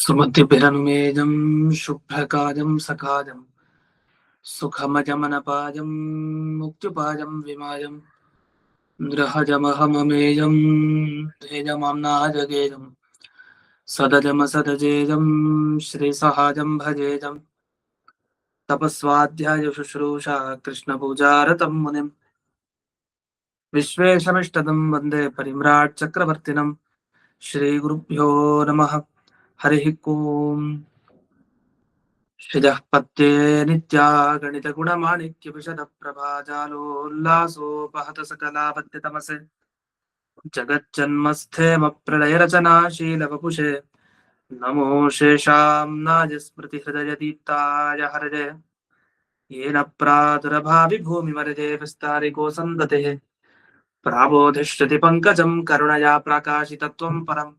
सुमतिभिरनुमेदं शुभ्रकाजं सकाजं सुखमजमनपाजं मुक्तिपाजं विमाजं गृहजमहममेजं धेजमाम्नाजगेजं सदजमसदजेजं श्रीसहाजं भजेजं तपस्वाध्याय शुश्रूषा कृष्णपूजारतं मुनिं विश्वेशमिष्टदं वन्दे परिम्राट् चक्रवर्तिनं श्रीगुरुभ्यो नमः। हरिः ओम्। श्रियः पत्ये नित्या गणितगुणमाणिक्यविशदप्रभाजालोल्लासोपहत सकलापत्यतमसे जगज्जन्मस्थेमप्रलयरचनाशीलवपुषे नमो शेषाम्नाय स्मृतिहृदयदीप्ताय हरजे येन प्रादुरभाविभूमिमर्ये विस्तारिको सन्दतेः प्राबोधिश्रुतिपङ्कजं करुणया प्रकाशितत्वं परम्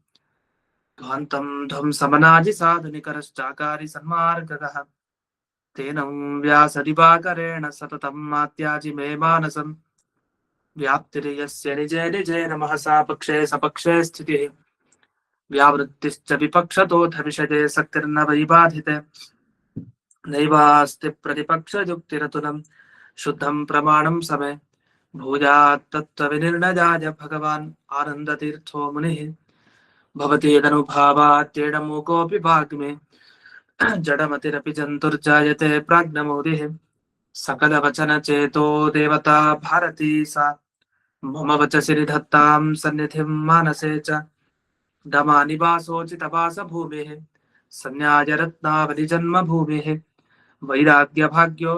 ध्वान्तं ध्वंसमनाजिसाधुनिकरश्चाकारि सन्मार्गगः तेन व्यासदिवाकरेण सततं मात्याजि मे मानसं व्याप्तिर्यस्य निजे निजे नमः सा पक्षे सपक्षे स्थितिः व्यावृत्तिश्च विपक्षतोऽथ विषये सक्तिर्न वैबाधिते नैवास्ति प्रतिपक्षयुक्तिरतुलं शुद्धं प्रमाणं समे भूयात् तत्त्वविनिर्णयाय भगवान् आनन्दतीर्थो मुनिः भवति यदनुभावात्येडमूकोऽपि वाग्मे जडमतिरपि जन्तुर्जायते प्राज्ञमौलिः सकलवचनचेतो देवता भारती सा मम वचसि निधत्तां सन्निधिं मानसे च डमानिवासोचितवासभूमिः संन्यायरत्नावलिजन्मभूमिः वैराग्यभाग्यो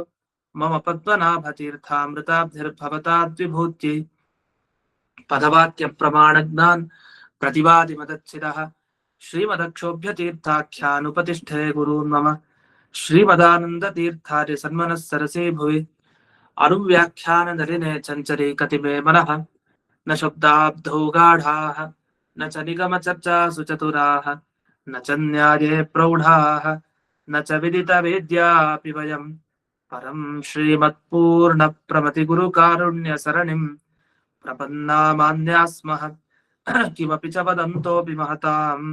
मम पद्मनाभतीर्थामृताब्धिर्भवताद्विभूत्यै पदवाक्यप्रमाणज्ञान् प्रतिवादिमदच्छिदः श्रीमदक्षोभ्यतीर्थाख्यानुपतिष्ठे गुरून् मम श्रीमदानन्दतीर्थार्य सन्मनः सरसे भुवि अनुव्याख्याननलिने चञ्चरे कतिमे मनः न शब्दाब्धौ गाढाः न च निगमचर्चासु चतुराः न च न्याये प्रौढाः न च विदितवेद्यापि वयं परं श्रीमत्पूर्णप्रमतिगुरुकारुण्यसरणिं प्रपन्नामान्या स्मः किमपि च वदन्तोऽपि महताम्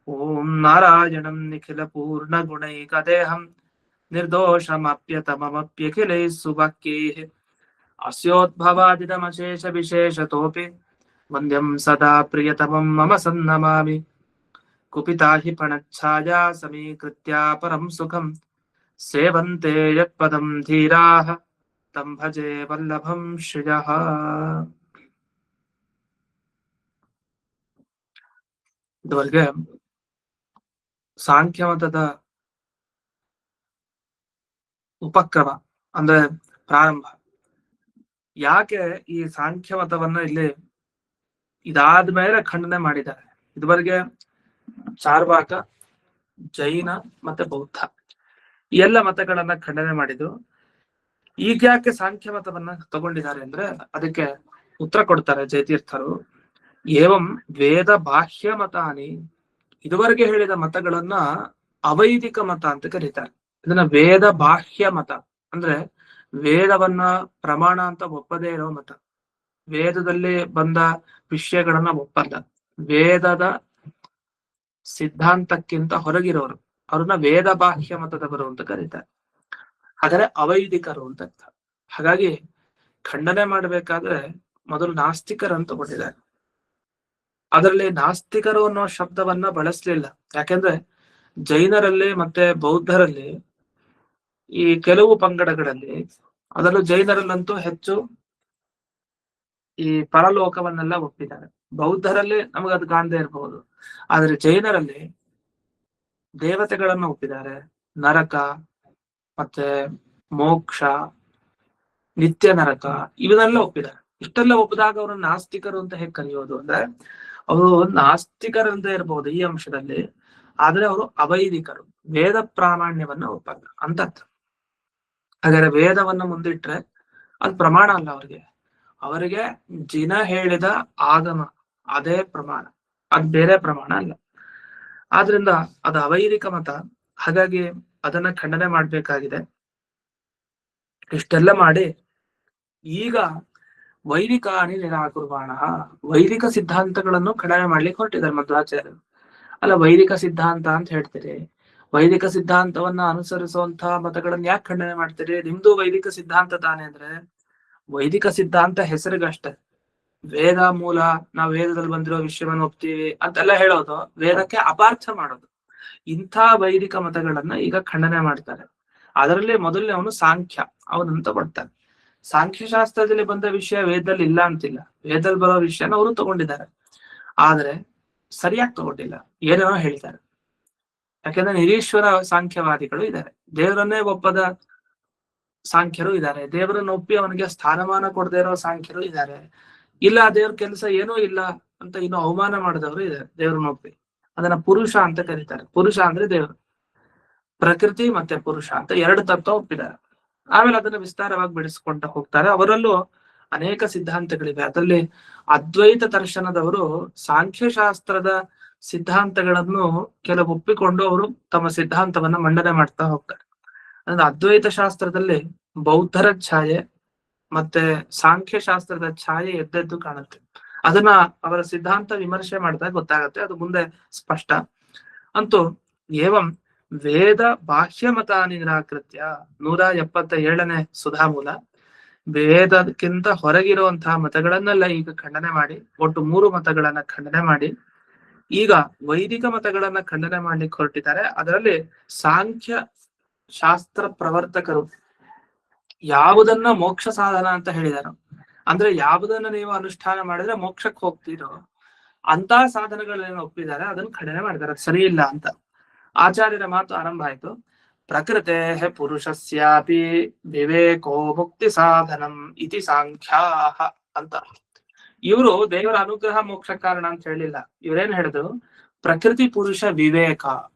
ॐ नारायणं निखिलपूर्णगुणैकदेहं निर्दोषमप्यतममप्यखिलैः सुवाक्यैः अस्योद्भवादिदमशेषविशेषतोऽपि वन्द्यं सदा प्रियतमं मम सन्नमामि कुपिता हि फणच्छाया समीकृत्या परं सुखं सेवन्ते यत्पदं धीराः तं भजे वल्लभं श्रियः। ಇದುವರೆಗೆ ಸಾಂಖ್ಯಮತದ ಉಪಕ್ರಮ ಅಂದ್ರೆ ಪ್ರಾರಂಭ. ಯಾಕೆ ಈ ಸಾಂಖ್ಯಮತವನ್ನ ಇಲ್ಲಿ ಇದಾದ್ಮೇಲೆ ಖಂಡನೆ ಮಾಡಿದ್ದಾರೆ? ಇದುವರೆಗೆ ಚಾರ್ವಾಕ, ಜೈನ ಮತ್ತೆ ಬೌದ್ಧ ಈ ಎಲ್ಲ ಮತಗಳನ್ನ ಖಂಡನೆ ಮಾಡಿದ್ರು. ಈಗ ಯಾಕೆ ಸಾಂಖ್ಯಮತವನ್ನ ತಗೊಂಡಿದ್ದಾರೆ ಅಂದ್ರೆ ಅದಕ್ಕೆ ಉತ್ತರ ಕೊಡ್ತಾರೆ ಜಯತೀರ್ಥರು. ಏವಂ ವೇದ ಬಾಹ್ಯ ಮತಾನಿ, ಇದುವರೆಗೆ ಹೇಳಿದ ಮತಗಳನ್ನ ಅವೈದಿಕ ಮತ ಅಂತ ಕರೀತಾರೆ. ಇದನ್ನ ವೇದ ಬಾಹ್ಯ ಮತ ಅಂದ್ರೆ ವೇದವನ್ನ ಪ್ರಮಾಣ ಅಂತ ಒಪ್ಪದೇ ಇರೋ ಮತ, ವೇದದಲ್ಲಿ ಬಂದ ವಿಷಯಗಳನ್ನ ಒಪ್ಪಲ್ಲ, ವೇದದ ಸಿದ್ಧಾಂತಕ್ಕಿಂತ ಹೊರಗಿರೋರು ಅವ್ರನ್ನ ವೇದ ಬಾಹ್ಯ ಮತದವರು ಅಂತ ಕರೀತಾರೆ. ಹಾಗಾದ್ರೆ ಅವೈದಿಕರು ಅಂತ ಅರ್ಥ. ಹಾಗಾಗಿ ಖಂಡನೆ ಮಾಡ್ಬೇಕಾದ್ರೆ ಮೊದಲು ನಾಸ್ತಿಕರಂತ ಕೊಟ್ಟಿದ್ದಾರೆ. ಅದರಲ್ಲಿ ನಾಸ್ತಿಕರು ಅನ್ನೋ ಶಬ್ದವನ್ನ ಬಳಸಲಿಲ್ಲ. ಯಾಕೆಂದ್ರೆ ಜೈನರಲ್ಲಿ ಮತ್ತೆ ಬೌದ್ಧರಲ್ಲಿ ಈ ಕೆಲವು ಪಂಗಡಗಳಲ್ಲಿ, ಅದರಲ್ಲೂ ಜೈನರಲ್ಲಂತೂ ಹೆಚ್ಚು ಈ ಪರಲೋಕವನ್ನೆಲ್ಲ ಒಪ್ಪಿದ್ದಾರೆ. ಬೌದ್ಧರಲ್ಲಿ ನಮಗದು ಕಾಣದೇ ಇರಬಹುದು, ಆದ್ರೆ ಜೈನರಲ್ಲಿ ದೇವತೆಗಳನ್ನ ಒಪ್ಪಿದ್ದಾರೆ, ನರಕ ಮತ್ತೆ ಮೋಕ್ಷ, ನಿತ್ಯ ನರಕ ಇವನ್ನೆಲ್ಲ ಒಪ್ಪಿದ್ದಾರೆ. ಇಷ್ಟೆಲ್ಲ ಒಪ್ಪಿದಾಗ ಅವ್ರನ್ನ ನಾಸ್ತಿಕರು ಅಂತ ಹೇಗೆ ಕರೆಯೋದು ಅಂದ್ರೆ, ಅವರು ನಾಸ್ತಿಕರಂತ ಇರಬಹುದು ಈ ಅಂಶದಲ್ಲಿ, ಆದ್ರೆ ಅವರು ಅವೈದಿಕರು, ವೇದ ಪ್ರಾಮಾಣ್ಯವನ್ನ ಒಪ್ಪಲ್ಲ ಅಂತ ಅರ್ಥ. ಹಾಗಾದ್ರೆ ವೇದವನ್ನ ಮುಂದಿಟ್ರೆ ಅದು ಪ್ರಮಾಣ ಅಲ್ಲ ಅವ್ರಿಗೆ. ಅವರಿಗೆ ಜಿನ ಹೇಳಿದ ಆಗಮ ಅದೇ ಪ್ರಮಾಣ, ಅದ್ ಬೇರೆ ಪ್ರಮಾಣ ಅಲ್ಲ. ಆದ್ರಿಂದ ಅದು ಅವೈದಿಕ ಮತ. ಹಾಗಾಗಿ ಅದನ್ನ ಖಂಡನೆ ಮಾಡ್ಬೇಕಾಗಿದೆ. ಇಷ್ಟೆಲ್ಲ ಮಾಡಿ ಈಗ ವೈದಿಕಾನಿ ನಿರಾಕುರ್ವಾಣ, ವೈದಿಕ ಸಿದ್ಧಾಂತಗಳನ್ನು ಖಂಡನೆ ಮಾಡ್ಲಿಕ್ಕೆ ಹೊರಟಿದ್ದಾರೆ ಮಧ್ವಾಚಾರ್ಯರು. ಅಲ್ಲ ವೈದಿಕ ಸಿದ್ಧಾಂತ ಅಂತ ಹೇಳ್ತೀರಿ, ವೈದಿಕ ಸಿದ್ಧಾಂತವನ್ನ ಅನುಸರಿಸುವಂತಹ ಮತಗಳನ್ನ ಯಾಕೆ ಖಂಡನೆ ಮಾಡ್ತೀರಿ? ನಿಮ್ದು ವೈದಿಕ ಸಿದ್ಧಾಂತ ತಾನೇ ಅಂದ್ರೆ ವೈದಿಕ ಸಿದ್ಧಾಂತ ಹೆಸರಿಗಷ್ಟೇ. ವೇದ ಮೂಲ, ನಾವು ವೇದದಲ್ಲಿ ಬಂದಿರೋ ವಿಷಯವನ್ನು ಒಪ್ತೀವಿ ಅಂತೆಲ್ಲ ಹೇಳೋದು ವೇದಕ್ಕೆ ಅಪಾರ್ಥ ಮಾಡೋದು. ಇಂಥ ವೈದಿಕ ಮತಗಳನ್ನ ಈಗ ಖಂಡನೆ ಮಾಡ್ತಾರೆ. ಅದರಲ್ಲಿ ಮೊದಲನೇ ಅವನು ಸಾಂಖ್ಯ, ಅವನಂತ ಬರ್ತಾನೆ. ಸಾಂಖ್ಯಶಾಸ್ತ್ರದಲ್ಲಿ ಬಂದ ವಿಷಯ ವೇದದಲ್ಲಿ ಇಲ್ಲ ಅಂತಿಲ್ಲ, ವೇದದಲ್ಲಿ ಬರೋ ವಿಷಯನ ಅವರು ತಗೊಂಡಿದ್ದಾರೆ, ಆದ್ರೆ ಸರಿಯಾಗಿ ತಗೊಂಡಿಲ್ಲ, ಏನೇನೋ ಹೇಳ್ತಾರೆ. ಯಾಕೆಂದ್ರೆ ನಿರೀಶ್ವರ ಸಾಂಖ್ಯವಾದಿಗಳು ಇದ್ದಾರೆ, ದೇವರನ್ನೇ ಒಪ್ಪದ ಸಾಂಖ್ಯರು ಇದ್ದಾರೆ, ದೇವರನ್ನ ಒಪ್ಪಿ ಅವನಿಗೆ ಸ್ಥಾನಮಾನ ಕೊಡದೇ ಇರೋ ಸಾಂಖ್ಯರು ಇದ್ದಾರೆ, ಇಲ್ಲ ದೇವ್ರ ಕೆಲಸ ಏನೂ ಇಲ್ಲ ಅಂತ ಇನ್ನು ಅವಮಾನ ಮಾಡಿದವರು ಇದ್ದಾರೆ ದೇವ್ರನ್ನ ಒಪ್ಪಿ. ಅದನ್ನ ಪುರುಷ ಅಂತ ಕರೀತಾರೆ. ಪುರುಷ ಅಂದ್ರೆ ದೇವರು, ಪ್ರಕೃತಿ ಮತ್ತೆ ಪುರುಷ ಅಂತ ಎರಡು ತತ್ವ ಒಪ್ಪಿದ್ದಾರೆ. ಆಮೇಲೆ ಅದನ್ನ ವಿಸ್ತಾರವಾಗಿ ಬಿಡಿಸ್ಕೊಂಡ ಹೋಗ್ತಾರೆ. ಅವರಲ್ಲೂ ಅನೇಕ ಸಿದ್ಧಾಂತಗಳಿವೆ. ಅದರಲ್ಲಿ ಅದ್ವೈತ ದರ್ಶನದವರು ಸಾಂಖ್ಯಶಾಸ್ತ್ರದ ಸಿದ್ಧಾಂತಗಳನ್ನು ಕೆಲವು ಒಪ್ಪಿಕೊಂಡು ಅವರು ತಮ್ಮ ಸಿದ್ಧಾಂತವನ್ನ ಮಂಡನೆ ಮಾಡ್ತಾ ಹೋಗ್ತಾರೆ. ಅಂದ್ರೆ ಅದ್ವೈತ ಶಾಸ್ತ್ರದಲ್ಲಿ ಬೌದ್ಧರ ಛಾಯೆ ಮತ್ತೆ ಸಾಂಖ್ಯಶಾಸ್ತ್ರದ ಛಾಯೆ ಎದ್ದೆದ್ದು ಕಾಣುತ್ತೆ. ಅದನ್ನ ಅವರ ಸಿದ್ಧಾಂತ ವಿಮರ್ಶೆ ಮಾಡಿದಾಗ ಗೊತ್ತಾಗತ್ತೆ, ಅದು ಮುಂದೆ ಸ್ಪಷ್ಟ. ಅಂತೂ ಏವಂ ವೇದ ಬಾಹ್ಯ ಮತಾನಿ ನಿರಾಕೃತ್ಯ 177ನೇ ಸುಧಾಮೂಲ, ವೇದಕ್ಕಿಂತ ಹೊರಗಿರುವಂತಹ ಮತಗಳನ್ನೆಲ್ಲ ಈಗ ಖಂಡನೆ ಮಾಡಿ, ಒಟ್ಟು 3 ಮತಗಳನ್ನ ಖಂಡನೆ ಮಾಡಿ ಈಗ ವೈದಿಕ ಮತಗಳನ್ನ ಖಂಡನೆ ಮಾಡ್ಲಿಕ್ಕೆ ಹೊರಟಿದ್ದಾರೆ. ಅದರಲ್ಲಿ ಸಾಂಖ್ಯ ಶಾಸ್ತ್ರ ಪ್ರವರ್ತಕರು ಯಾವುದನ್ನ ಮೋಕ್ಷ ಸಾಧನ ಅಂತ ಹೇಳಿದಾರೋ, ಅಂದ್ರೆ ಯಾವುದನ್ನ ನೀವು ಅನುಷ್ಠಾನ ಮಾಡಿದ್ರೆ ಮೋಕ್ಷಕ್ಕೆ ಹೋಗ್ತೀರೋ ಅಂತ ಸಾಧನಗಳನ್ನ ಒಪ್ಪಿದ್ದಾರೆ, ಅದನ್ನ ಖಂಡನೆ ಮಾಡಿದ್ದಾರೆ, ಅದು ಸರಿ ಇಲ್ಲ ಅಂತ. ಆಚಾರ್ಯರ ಮಾತು ಆರಂಭ ಆಯ್ತು. ಪ್ರಕೃತೆ ಪುರುಷಸ್ಯಾಪಿ ವಿವೇಕೋ ಮುಕ್ತಿ ಸಾಧನಂ ಇತಿ ಸಾಂಖ್ಯಾಹ ಅಂತ. ಇವರು ದೇವರ ಅನುಗ್ರಹ ಮೋಕ್ಷ ಕಾರಣ ಅಂತ ಹೇಳಿಲ್ಲ, ಇವ್ರೇನ್ ಹೇಳಿದ್ರು, ಪ್ರಕೃತಿ ಪುರುಷ ವಿವೇಕ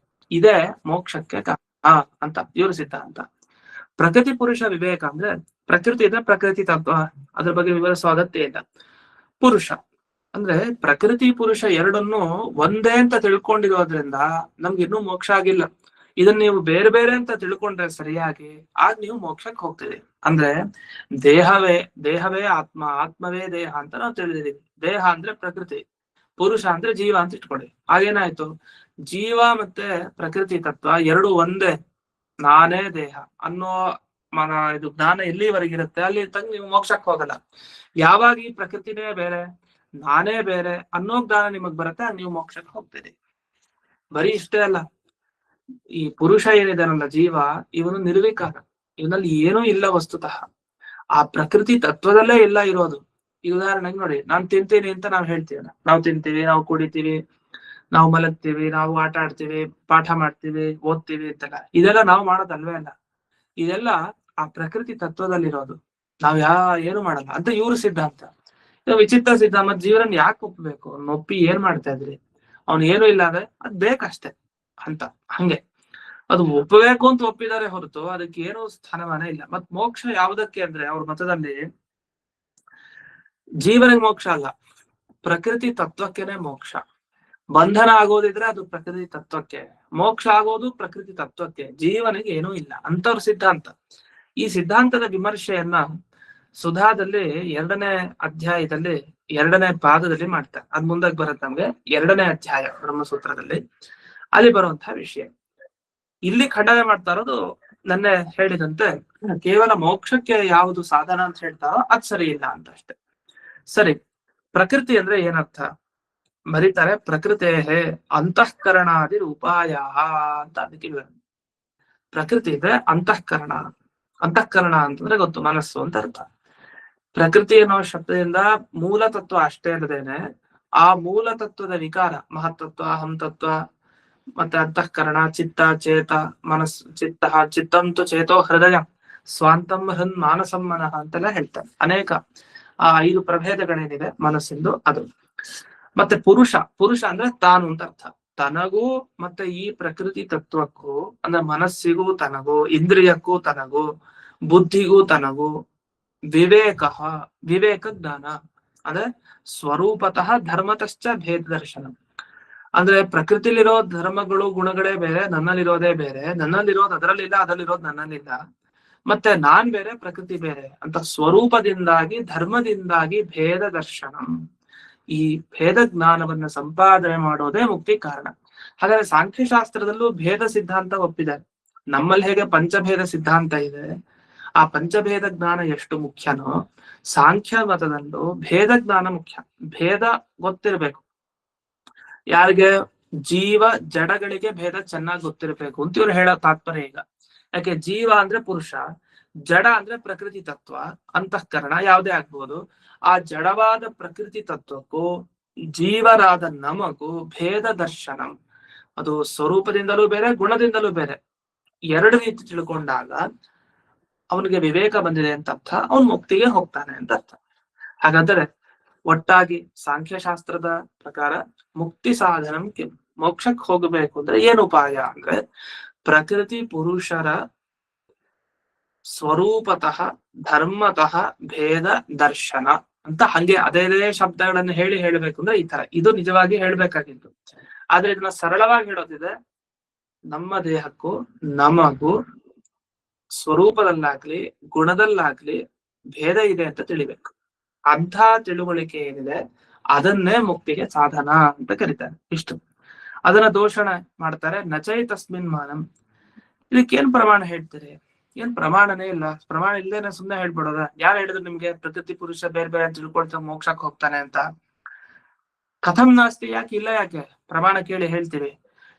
ಇದೇ ಮೋಕ್ಷಕ್ಕೆ ಕಾರಣ ಅಂತ ಇವ್ರ ಸಿದ್ಧಾಂತ. ಪ್ರಕೃತಿ ಪುರುಷ ವಿವೇಕ ಅಂದ್ರೆ ಪ್ರಕೃತಿ ಇದೆ, ಪ್ರಕೃತಿ ತತ್ವ, ಅದ್ರ ಬಗ್ಗೆ ವಿವರಿಸುವ ಅಗತ್ಯ ಇಲ್ಲ. ಪುರುಷ ಅಂದ್ರೆ ಪ್ರಕೃತಿ ಪುರುಷ ಎರಡನ್ನು ಒಂದೇ ಅಂತ ತಿಳ್ಕೊಂಡಿರೋದ್ರಿಂದ ನಮ್ಗೆ ಇನ್ನೂ ಮೋಕ್ಷ ಆಗಿಲ್ಲ. ಇದನ್ನ ನೀವು ಬೇರೆ ಬೇರೆ ಅಂತ ತಿಳ್ಕೊಂಡ್ರೆ ಸರಿಯಾಗಿ ಆಗ ನೀವು ಮೋಕ್ಷಕ್ಕೆ ಹೋಗ್ತೀರಿ. ಅಂದ್ರೆ ದೇಹವೇ ಆತ್ಮ, ಆತ್ಮವೇ ದೇಹ ಅಂತ ನಾವು ತಿಳಿದಿದ್ದೀವಿ. ದೇಹ ಅಂದ್ರೆ ಪ್ರಕೃತಿ, ಪುರುಷ ಅಂದ್ರೆ ಜೀವ ಅಂತ ಇಟ್ಕೊಳ್ಳಿ. ಆಗೇನಾಯ್ತು, ಜೀವ ಮತ್ತೆ ಪ್ರಕೃತಿ ತತ್ವ ಎರಡು ಒಂದೇ, ನಾನೇ ದೇಹ ಅನ್ನೋ ಇದು ಜ್ಞಾನ ಎಲ್ಲಿವರೆಗಿರುತ್ತೆ ಅಲ್ಲಿ ತನಕ ನೀವು ಮೋಕ್ಷಕ್ಕೆ ಹೋಗಲ್ಲ. ಯಾವಾಗ ಈ ಪ್ರಕೃತಿನೇ ಬೇರೆ ನಾನೇ ಬೇರೆ ಅನ್ನೋ ಜ್ಞಾನ ನಿಮಗ್ ಬರುತ್ತೆ, ನೀವು ಮೋಕ್ಷಕ್ಕೆ ಹೋಗ್ತೀರಿ. ಬರೀ ಇಷ್ಟೇ ಅಲ್ಲ, ಈ ಪುರುಷ ಏನಿದಾನಲ್ಲ ಜೀವ, ಇವನು ನಿರ್ವಿಕಾರ, ಇವನಲ್ಲಿ ಏನೂ ಇಲ್ಲ ವಸ್ತುತಃ, ಆ ಪ್ರಕೃತಿ ತತ್ವದಲ್ಲೇ ಎಲ್ಲ ಇರೋದು. ಈ ಉದಾಹರಣೆಗೆ ನೋಡಿ, ನಾನ್ ತಿಂತೀನಿ ಅಂತ ನಾವ್ ಹೇಳ್ತೀವಲ್ಲ, ನಾವು ತಿಂತೀವಿ, ನಾವು ಕುಡಿತೀವಿ, ನಾವು ಮಲಗ್ತೀವಿ, ನಾವು ಆಟ ಆಡ್ತೀವಿ, ಪಾಠ ಮಾಡ್ತೀವಿ, ಓದ್ತೀವಿ ಅಂತೆಲ್ಲ, ಇದೆಲ್ಲ ನಾವು ಮಾಡೋದಲ್ವೇ ಅಲ್ಲ, ಇದೆಲ್ಲ ಆ ಪ್ರಕೃತಿ ತತ್ವದಲ್ಲಿರೋದು, ನಾವ್ ಏನು ಮಾಡಲ್ಲ ಅಂತ ಇವ್ರ ಸಿದ್ಧಾಂತ. ವಿಚಿತ್ರ ಸಿದ್ಧಾಂತ. ಜೀವನ ಯಾಕೆ ಒಪ್ಪಬೇಕು, ಒಪ್ಪಿ ಏನ್ ಮಾಡ್ತಾ ಇದ್ರಿ, ಅವ್ನು ಏನು ಇಲ್ಲ ಅಂದ್ರೆ ಅದ್ ಬೇಕಷ್ಟೆ ಅಂತ. ಹಂಗೆ ಅದು ಒಪ್ಪಬೇಕು ಅಂತ ಒಪ್ಪಿದ್ದಾರೆ ಹೊರತು ಅದಕ್ಕೆ ಏನೂ ಸ್ಥಾನಮಾನ ಇಲ್ಲ. ಮತ್ ಮೋಕ್ಷ ಯಾವುದಕ್ಕೆ ಅಂದ್ರೆ ಅವ್ರ ಮತದಲ್ಲಿ ಜೀವನಿಗೆ ಮೋಕ್ಷ ಅಲ್ಲ, ಪ್ರಕೃತಿ ತತ್ವಕ್ಕೆನೆ ಮೋಕ್ಷ. ಬಂಧನ ಆಗೋದಿದ್ರೆ ಅದು ಪ್ರಕೃತಿ ತತ್ವಕ್ಕೆ, ಮೋಕ್ಷ ಆಗೋದು ಪ್ರಕೃತಿ ತತ್ವಕ್ಕೆ, ಜೀವನಿಗೆ ಏನೂ ಇಲ್ಲ ಅಂತವ್ರ ಸಿದ್ಧಾಂತ. ಈ ಸಿದ್ಧಾಂತದ ವಿಮರ್ಶೆಯನ್ನ ಸುಧಾದಲ್ಲಿ 2ನೇ ಅಧ್ಯಾಯದಲ್ಲಿ 2ನೇ ಪಾದದಲ್ಲಿ ಮಾಡ್ತಾರೆ. ಅದ್ ಮುಂದಕ್ಕೆ ಬರುತ್ತೆ ನಮ್ಗೆ 2ನೇ ಅಧ್ಯಾಯ ಬ್ರಹ್ಮಸೂತ್ರದಲ್ಲಿ, ಅಲ್ಲಿ ಬರುವಂತಹ ವಿಷಯ. ಇಲ್ಲಿ ಖಂಡನೆ ಮಾಡ್ತಾ ಇರೋದು ನನ್ನೆ ಹೇಳಿದಂತೆ ಕೇವಲ ಮೋಕ್ಷಕ್ಕೆ ಯಾವುದು ಸಾಧನ ಅಂತ ಹೇಳ್ತಾರೋ ಅದ್ ಸರಿ ಇಲ್ಲ ಅಂತ ಅಷ್ಟೆ. ಸರಿ, ಪ್ರಕೃತಿ ಅಂದ್ರೆ ಏನರ್ಥ ಬರೀತಾರೆ, ಪ್ರಕೃತೆ ಅಂತಃಕರಣಾದಿ ಉಪಾಯ ಅಂತ ಅದಕ್ಕೆ ಪ್ರಕೃತಿ ಇದೆ ಅಂತಃಕರಣ. ಅಂತಃಕರಣ ಅಂತಂದ್ರೆ ಗೊತ್ತು, ಮನಸ್ಸು ಅಂತ ಅರ್ಥ. ಪ್ರಕೃತಿ ಅನ್ನೋ ಶಬ್ದದಿಂದ ಮೂಲ ತತ್ವ ಅಷ್ಟೇ ಅಲ್ಲದೇನೆ ಆ ಮೂಲ ತತ್ವದ ವಿಕಾರ, ಮಹತ್ತತ್ವ, ಅಹಂತತ್ವ, ಮತ್ತೆ ಅಂತಃಕರಣ, ಚಿತ್ತ, ಚೇತ, ಮನಸ್ಸು, ಚಿತ್ತಂತು ಚೇತೋ ಹೃದಯ ಸ್ವಾಂತಂ ಹೃನ್ ಮಾನಸಂ ಮನಃ ಅಂತೆಲ್ಲ ಹೇಳ್ತಾರೆ. ಅನೇಕ 5 ಪ್ರಭೇದಗಳೇನಿದೆ ಮನಸ್ಸಿಂದು ಅದು. ಮತ್ತೆ ಪುರುಷ ಅಂದ್ರೆ ತಾನು ಅಂತ ಅರ್ಥ. ತನಗೂ ಮತ್ತೆ ಈ ಪ್ರಕೃತಿ ತತ್ವಕ್ಕೂ ಅಂದ್ರೆ ಮನಸ್ಸಿಗೂ ತನಗೂ, ಇಂದ್ರಿಯಕ್ಕೂ ತನಗೂ, ಬುದ್ಧಿಗೂ ತನಗೂ ವಿವೇಕ ಜ್ಞಾನ ಅಂದ್ರೆ ಸ್ವರೂಪತಃ ಧರ್ಮತಶ್ಚ ಭೇದ ದರ್ಶನ. ಅಂದ್ರೆ ಪ್ರಕೃತಿಲಿರೋ ಧರ್ಮಗಳು ಗುಣಗಳೇ ಬೇರೆ, ನನ್ನಲ್ಲಿರೋದೇ ಬೇರೆ, ನನ್ನಲ್ಲಿರೋದು ಅದರಲ್ಲಿಲ್ಲ, ಅದರಲ್ಲಿರೋದು ನನ್ನಲ್ಲಿಲ್ಲ, ಮತ್ತೆ ನಾನ್ ಬೇರೆ ಪ್ರಕೃತಿ ಬೇರೆ ಅಂತ ಸ್ವರೂಪದಿಂದಾಗಿ ಧರ್ಮದಿಂದಾಗಿ ಭೇದ ದರ್ಶನ. ಈ ಭೇದ ಜ್ಞಾನವನ್ನ ಸಂಪಾದನೆ ಮಾಡೋದೇ ಮುಕ್ತಿ ಕಾರಣ. ಹಾಗಾದ್ರೆ ಸಾಂಖ್ಯಶಾಸ್ತ್ರದಲ್ಲೂ ಭೇದ ಸಿದ್ಧಾಂತ ಒಪ್ಪಿದ್ದಾರೆ. ನಮ್ಮಲ್ಲಿ ಹೇಗೆ ಪಂಚಭೇದ ಸಿದ್ಧಾಂತ ಇದೆ, ಆ ಪಂಚಭೇದ ಜ್ಞಾನ ಎಷ್ಟು ಮುಖ್ಯನೋ ಸಾಂಖ್ಯ ಮತದಲ್ಲೂ ಭೇದ ಜ್ಞಾನ ಮುಖ್ಯ. ಭೇದ ಗೊತ್ತಿರ್ಬೇಕು. ಯಾರಿಗೆ? ಜೀವ ಜಡಗಳಿಗೆ ಭೇದ ಚೆನ್ನಾಗಿ ಗೊತ್ತಿರಬೇಕು ಅಂತ ಇವ್ರು ಹೇಳೋ ತಾತ್ಪರ್ಯ ಈಗ. ಯಾಕೆ? ಜೀವ ಅಂದ್ರೆ ಪುರುಷ, ಜಡ ಅಂದ್ರೆ ಪ್ರಕೃತಿ ತತ್ವ, ಅಂತಃಕರಣ ಯಾವುದೇ ಆಗ್ಬೋದು. ಆ ಜಡವಾದ ಪ್ರಕೃತಿ ತತ್ವಕ್ಕೂ ಜೀವರಾದ ನಮಗೂ ಭೇದ ದರ್ಶನಂ, ಅದು ಸ್ವರೂಪದಿಂದಲೂ ಬೇರೆ ಗುಣದಿಂದಲೂ ಬೇರೆ, ಎರಡು ರೀತಿ ತಿಳ್ಕೊಂಡಾಗ ಅವನಿಗೆ ವಿವೇಕ ಬಂದಿದೆ ಅಂತ ಅರ್ಥ, ಅವನ್ ಮುಕ್ತಿಗೆ ಹೋಗ್ತಾನೆ ಅಂತ ಅರ್ಥ. ಹಾಗಾದ್ರೆ ಒಟ್ಟಾಗಿ ಸಾಂಖ್ಯಶಾಸ್ತ್ರದ ಪ್ರಕಾರ ಮುಕ್ತಿ ಸಾಧನಕ್ಕೆ, ಮೋಕ್ಷಕ್ಕೆ ಹೋಗಬೇಕು ಅಂದ್ರೆ ಏನು ಉಪಾಯ ಅಂದ್ರೆ ಪ್ರಕೃತಿ ಪುರುಷರ ಸ್ವರೂಪತಃ ಧರ್ಮತಃ ಭೇದ ದರ್ಶನ ಅಂತ ಹಂಗೆ ಅದೇ ಶಬ್ದಗಳನ್ನು ಹೇಳಬೇಕು ಅಂದ್ರೆ ಈ ತರ. ಇದು ನಿಜವಾಗಿ ಹೇಳ್ಬೇಕಾಗಿತ್ತು. ಆದ್ರೆ ಇದನ್ನ ಸರಳವಾಗಿ ಹೇಳೋದಿದೆ, ನಮ್ಮ ದೇಹಕ್ಕೂ ನಮಗೂ ಸ್ವರೂಪದಲ್ಲಾಗ್ಲಿ ಗುಣದಲ್ಲಾಗ್ಲಿ ಭೇದ ಇದೆ ಅಂತ ತಿಳಿಬೇಕು. ಅಂಥ ತಿಳುವಳಿಕೆ ಏನಿದೆ ಅದನ್ನೇ ಮುಕ್ತಿಗೆ ಸಾಧನ ಅಂತ ಕರೀತಾರೆ. ಇಷ್ಟು ಅದನ್ನ ದೋಷಣ ಮಾಡ್ತಾರೆ. ನಚೈ ತಸ್ಮಿನ್ ಮಾನಂ, ಇದಕ್ಕೇನ್ ಪ್ರಮಾಣ ಹೇಳ್ತೀರಿ? ಏನ್ ಪ್ರಮಾಣನೇ ಇಲ್ಲ. ಪ್ರಮಾಣ ಇಲ್ದೇನೆ ಸುಮ್ನೆ ಹೇಳ್ಬಿಡೋದ? ಯಾರು ಹೇಳಿದ್ರು ನಿಮ್ಗೆ ಪ್ರಕೃತಿ ಪುರುಷ ಬೇರೆ ಬೇರೆ ಅಂತ ತಿಳ್ಕೊಳ್ತಾ ಮೋಕ್ಷಕ್ಕೆ ಹೋಗ್ತಾನೆ ಅಂತ? ಕಥಂ ನಾಸ್ತಿ, ಯಾಕೆ ಇಲ್ಲ? ಯಾಕೆ? ಪ್ರಮಾಣ ಕೇಳಿ ಹೇಳ್ತೀವಿ.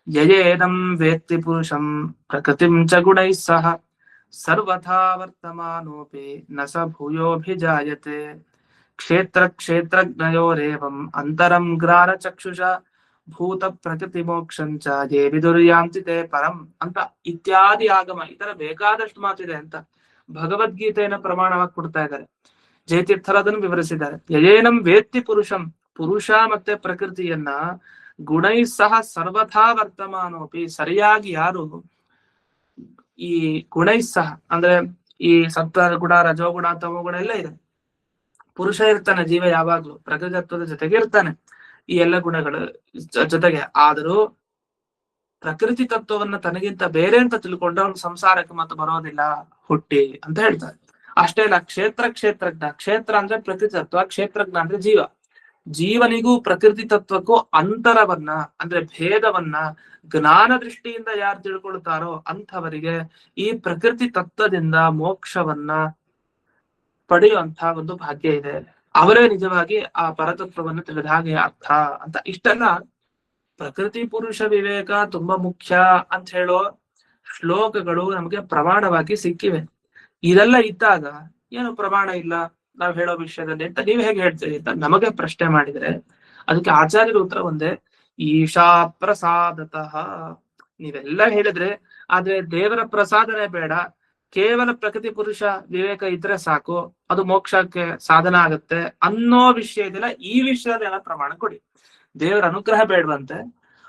ಯಯೇದಂ ವೇತ್ತಿ ಪುರುಷಂ ಪ್ರಕೃತಿಂ ಚ ಗುಣೈಃ ಸಹ ಸರ್ವಥಾ ವರ್ತಮಾನೋಪಿ ನ ಸ ಭೂಯೋಭಿಜಾಯತೆ ಕ್ಷೇತ್ರ ಕ್ಷೇತ್ರಜ್ಞಯೋರೇವಂ ಅಂತರಂ ಗ್ರಾರ ಚಕ್ಷುಷ ಭೂತ ಪ್ರಕೃತಿ ಮೋಕ್ಷಂಚ ಯೇ ವಿದುರ್ಯಾಂತಿ ತೇ ಪರಂ ಅಂತ ಇತ್ಯಾದಿ ಆಗಮ. ಈ ತರ ಬೇಕಾದಷ್ಟು ಮಾತಿದೆ ಅಂತ ಭಗವದ್ಗೀತೆಯನ್ನು ಪ್ರಮಾಣವಾಗಿ ಕೊಡ್ತಾ ಇದ್ದಾರೆ. ಜಯತೀರ್ಥರು ಅದನ್ನು ವಿವರಿಸಿದ್ದಾರೆ. ಯಯೇನಂ ವೇತ್ತಿ ಪುರುಷಂ, ಪುರುಷ ಮತ್ತೆ ಪ್ರಕೃತಿಯನ್ನ ಗುಣೈ ಸಹ ಸರ್ವಥಾ ವರ್ತಮಾನೋಪಿ, ಸರಿಯಾಗಿ ಯಾರು ಈ ಗುಣೈ ಸಹ ಅಂದ್ರೆ ಈ ಸತ್ವ ಗುಣ ರಜೋಗುಣ ತಮೋಗುಣ ಎಲ್ಲ ಇದೆ. ಪುರುಷ ಇರ್ತಾನೆ, ಜೀವ ಯಾವಾಗ್ಲೂ ಪ್ರಕೃತಿ ತತ್ವದ ಜೊತೆಗೆ ಇರ್ತಾನೆ, ಈ ಎಲ್ಲ ಗುಣಗಳು ಜೊತೆಗೆ. ಆದರೂ ಪ್ರಕೃತಿ ತತ್ವವನ್ನ ತನಗಿಂತ ಬೇರೆ ಅಂತ ತಿಳ್ಕೊಂಡ್ರೆ ಅವ್ನು ಸಂಸಾರಕ್ಕೆ ಮತ್ತೆ ಬರೋದಿಲ್ಲ ಹುಟ್ಟಿ ಅಂತ ಹೇಳ್ತಾರೆ. ಅಷ್ಟೇ ಅಲ್ಲ, ಕ್ಷೇತ್ರ ಕ್ಷೇತ್ರಜ್ಞ, ಕ್ಷೇತ್ರ ಅಂದ್ರೆ ಪ್ರಕೃತಿ ತತ್ವ, ಕ್ಷೇತ್ರಜ್ಞ ಅಂದ್ರೆ ಜೀವ. ಜೀವನಿಗೂ ಪ್ರಕೃತಿ ತತ್ವಕ್ಕೂ ಅಂತರವನ್ನ ಅಂದ್ರೆ ಭೇದವನ್ನ ಜ್ಞಾನ ದೃಷ್ಟಿಯಿಂದ ಯಾರು ತಿಳ್ಕೊಳ್ತಾರೋ ಅಂಥವರಿಗೆ ಈ ಪ್ರಕೃತಿ ತತ್ವದಿಂದ ಮೋಕ್ಷವನ್ನ ಪಡೆಯುವಂತಹ ಒಂದು ಭಾಗ್ಯ ಇದೆ. ಅವರೇ ನಿಜವಾಗಿ ಆ ಪರತತ್ವವನ್ನು ತಿಳಿದ ಹಾಗೆ ಅರ್ಥ ಅಂತ. ಇಷ್ಟೆಲ್ಲ ಪ್ರಕೃತಿ ಪುರುಷ ವಿವೇಕ ತುಂಬಾ ಮುಖ್ಯ ಅಂತ ಹೇಳೋ ಶ್ಲೋಕಗಳು ನಮಗೆ ಪ್ರಮಾಣವಾಗಿ ಸಿಕ್ಕಿವೆ. ಇದೆಲ್ಲ ಇದ್ದಾಗ ಏನು ಪ್ರಮಾಣ ಇಲ್ಲ ನಾವು ಹೇಳೋ ವಿಷಯದಲ್ಲಿ ಅಂತ ನೀವ್ ಹೇಗೆ ಹೇಳ್ತೀರಿ ಅಂತ ನಮಗೆ ಪ್ರಶ್ನೆ ಮಾಡಿದ್ರೆ ಅದಕ್ಕೆ ಆಚಾರ್ಯರ ಉತ್ತರ ಒಂದೇ, ಈಶಾ ಪ್ರಸಾದತಃ. ನೀವೆಲ್ಲ ಹೇಳಿದ್ರೆ, ಆದ್ರೆ ದೇವರ ಪ್ರಸಾದನೆ ಬೇಡ, ಕೇವಲ ಪ್ರಕೃತಿ ಪುರುಷ ವಿವೇಕ ಇದ್ರೆ ಸಾಕು, ಅದು ಮೋಕ್ಷಕ್ಕೆ ಸಾಧನ ಆಗುತ್ತೆ ಅನ್ನೋ ವಿಷಯ ಇದೆಲ್ಲ. ಈ ವಿಷಯದ ಪ್ರಮಾಣ ಕೊಡಿ. ದೇವರ ಅನುಗ್ರಹ ಬೇಡವಂತೆ,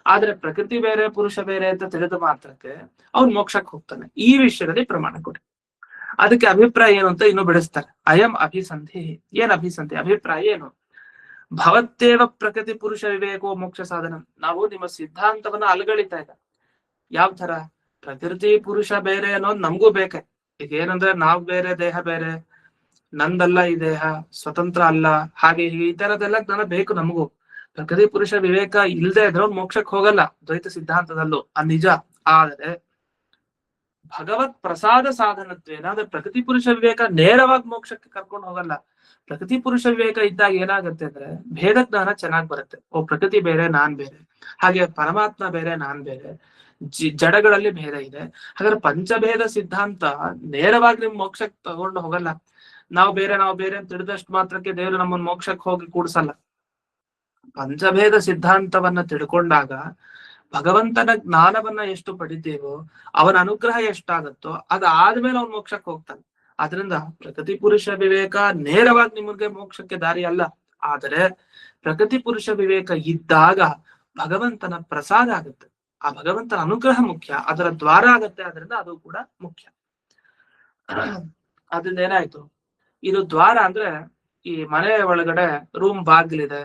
ಆದ್ರೆ ಪ್ರಕೃತಿ ಬೇರೆ ಪುರುಷ ಬೇರೆ ಅಂತ ತಿಳಿದ ಮಾತ್ರಕ್ಕೆ ಅವ್ನು ಮೋಕ್ಷಕ್ಕೆ ಹೋಗ್ತಾನೆ, ಈ ವಿಷಯದಲ್ಲಿ ಪ್ರಮಾಣ ಕೊಡಿ. ಅದಕ್ಕೆ ಅಭಿಪ್ರಾಯ ಏನು ಅಂತ ಇನ್ನು ಬಿಡಿಸ್ತಾರೆ. ಅಯಂ ಅಭಿಸಂಧಿ. ಏನ್ ಅಭಿಸಂಧಿ? ಅಭಿಪ್ರಾಯ ಏನು? ಭವತ್ತೇವ ಪ್ರಕೃತಿ ಪುರುಷ ವಿವೇಕೋ ಮೋಕ್ಷ ಸಾಧನ. ನಾವು ನಿಮ್ಮ ಸಿದ್ಧಾಂತವನ್ನ ಅಲುಗಳಿತಾ ಇದ್ದ. ಯಾವ ತರ? ಪ್ರಕೃತಿ ಪುರುಷ ಬೇರೆ ಅನ್ನೋದು ನಮಗೂ ಬೇಕೆ. ಈಗ ಏನಂದ್ರೆ ನಾವ್ ಬೇರೆ, ದೇಹ ಬೇರೆ, ನಂದಲ್ಲ ಈ ದೇಹ, ಸ್ವತಂತ್ರ ಅಲ್ಲ, ಹಾಗೆ ಈ ತರದೆಲ್ಲ ಜ್ಞಾನ ಬೇಕು ನಮಗೂ. ಪ್ರಕೃತಿ ಪುರುಷ ವಿವೇಕ ಇಲ್ಲದೆ ಇದ್ರೆ ಮೋಕ್ಷಕ್ಕೆ ಹೋಗಲ್ಲ ದ್ವೈತ ಸಿದ್ಧಾಂತದಲ್ಲೂ, ಅದು ನಿಜ. ಆದರೆ ಭಗವತ್ ಪ್ರಸಾದ ಸಾಧನತ್ವೇನ ಅಂದ್ರೆ ಪ್ರಕೃತಿ ಪುರುಷ ವಿವೇಕ ನೇರವಾಗಿ ಮೋಕ್ಷಕ್ಕೆ ಕರ್ಕೊಂಡು ಹೋಗಲ್ಲ. ಪ್ರಕೃತಿ ಪುರುಷ ವಿವೇಕ ಇದ್ದಾಗ ಏನಾಗುತ್ತೆ ಅಂದ್ರೆ ಭೇದ ಜ್ಞಾನ ಚೆನ್ನಾಗ್ ಬರುತ್ತೆ. ಓ ಪ್ರಕೃತಿ ಬೇರೆ ನಾನ್ ಬೇರೆ, ಹಾಗೆ ಪರಮಾತ್ಮ ಬೇರೆ ನಾನ್ ಬೇರೆ, ಜಡಗಳಲ್ಲಿ ಭೇದ ಇದೆ. ಹಾಗಾದ್ರೆ ಪಂಚಭೇದ ಸಿದ್ಧಾಂತ ನೇರವಾಗಿ ನಿಮ್ ಮೋಕ್ಷಕ್ಕೆ ತಗೊಂಡು ಹೋಗಲ್ಲ. ನಾವು ಬೇರೆ ಅಂತ ತಿಳಿದಷ್ಟು ಮಾತ್ರಕ್ಕೆ ದೇವರು ನಮ್ಮನ್ನ ಮೋಕ್ಷಕ್ಕೆ ಹೋಗಿ ಕೂಡ್ಸಲ್ಲ. ಪಂಚಭೇದ ಸಿದ್ಧಾಂತವನ್ನ ತಿಳ್ಕೊಂಡಾಗ ಭಗವಂತನ ಜ್ಞಾನವನ್ನ ಎಷ್ಟು ಪಡಿತೀವೋ, ಅವನ ಅನುಗ್ರಹ ಎಷ್ಟಾಗತ್ತೋ ಅದಾದ್ಮೇಲೆ ಅವ್ನು ಮೋಕ್ಷಕ್ಕೆ ಹೋಗ್ತಾನೆ. ಆದ್ರಿಂದ ಪ್ರಕೃತಿ ಪುರುಷ ವಿವೇಕ ನೇರವಾಗಿ ನಿಮಗೆ ಮೋಕ್ಷಕ್ಕೆ ದಾರಿ ಅಲ್ಲ. ಆದರೆ ಪ್ರಕೃತಿ ಪುರುಷ ವಿವೇಕ ಇದ್ದಾಗ ಭಗವಂತನ ಪ್ರಸಾದ ಆಗುತ್ತೆ, ಆ ಭಗವಂತನ ಅನುಗ್ರಹ ಮುಖ್ಯ, ಅದರ ದ್ವಾರ ಆಗತ್ತೆ. ಆದ್ರಿಂದ ಅದು ಕೂಡ ಮುಖ್ಯ. ಅದ್ರಿಂದ ಏನಾಯ್ತು? ಇದು ದ್ವಾರ ಅಂದ್ರೆ ಈ ಮನೆ ಒಳಗಡೆ ರೂಮ್ ಬಾಗಿಲಿದೆ,